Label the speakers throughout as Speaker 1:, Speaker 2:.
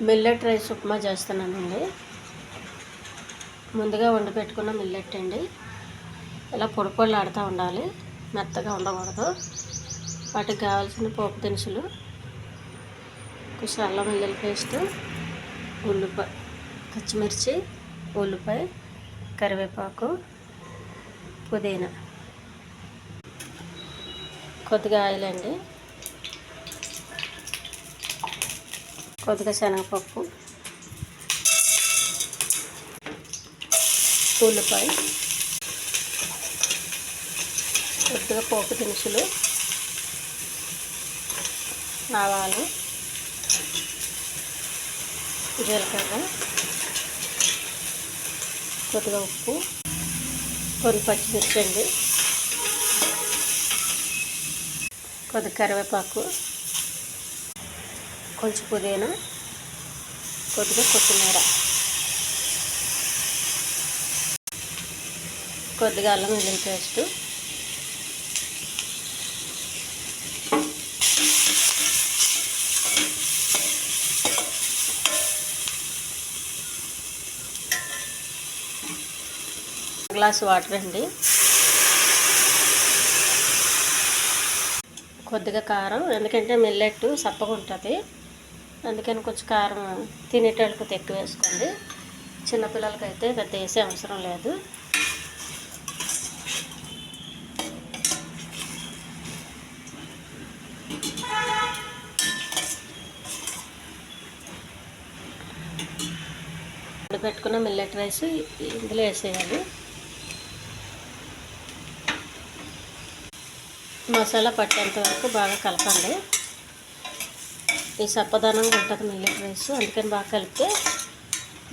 Speaker 1: Millet rice upma చేస్తున్నానండి. ముందుగా వండి పెట్టుకున్న మిల్లెట్ అండి. ఇలా పొడి పొడిలాడుతూ ఉండాలి, మెత్తగా ఉండకూడదు. వాటికి కావాల్సిన పోపు దినుసులు, కొంచెం అల్లం వెల్లుల్లి పేస్ట్, ఉల్లిపాయ, పచ్చిమిర్చి, ఉల్లిపాయ, కరివేపాకు, పుదీనా, కొద్దిగా ఆయిల్ అండి, కొద్దిగా శనగపప్పు, ఉల్లిపాయ, కొద్దిగా పోపు దినుసులు, ఆవాలు, జీలకర్ర, కొద్దిగా ఉప్పు, కొన్ని పచ్చిమిర్చి అండి, కొద్దిగా కరివేపాకు, కొంచెం పుదీనా, కొద్దిగా కొత్తిమీర, కొద్దిగా అల్లం వెల్లుల్లి పేస్ట్, గ్లాస్ వాటర్ అండి, కొద్దిగా కారం, ఎందుకంటే మిల్లెట్ సప్పగా ఉంటుంది, అందుకని కొంచెం కారం తినేటోళ్ళకి ఎక్కువ వేసుకోండి. చిన్నపిల్లలకైతే పెద్ద వేసే అవసరం లేదు. పెట్టుకున్న మిల్లెట్ రైస్ ఇందులో వేసేయాలి. మసాలా పట్టేంత వరకు బాగా కలపండి. ఈ సప్పదనంగా ఉంటుంది మిల్లెట్ రైస్, అందుకని బాగా కలిపితే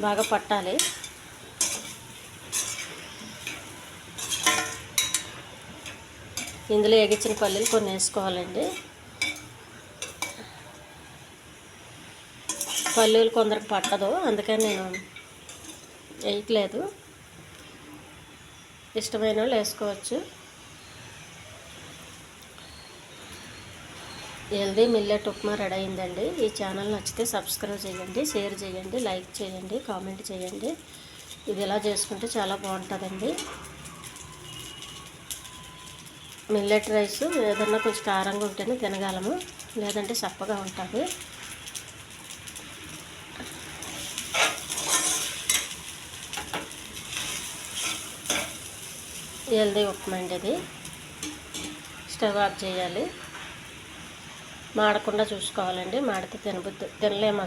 Speaker 1: బాగా పట్టాలి. ఇందులో ఎగిచ్చిన పల్లీలు కొన్ని వేసుకోవాలండి. పల్లీలు కొందరికి పట్టదు, అందుకని నేను వేయట్లేదు. ఇష్టమైన వాళ్ళు వేసుకోవచ్చు. హెల్దీ మిల్లెట్ ఉప్మా రెడీ అయిందండి. ఈ ఛానల్ నచ్చితే సబ్స్క్రైబ్ చేయండి, షేర్ చేయండి, లైక్ చేయండి, కామెంట్ చేయండి. ఇది ఇలా చేసుకుంటే చాలా బాగుంటుందండి. మిల్లెట్ రైస్ ఏదన్నా కొంచెం కారంగా ఉంటేనే తినగలము, లేదంటే చప్పగా ఉంటుంది. హెల్దీ ఉప్మా అండి ఇది. స్టవ్ ఆఫ్ చేయాలి. మాడకుండా చూసుకోవాలండి, మాడితే తినలేము.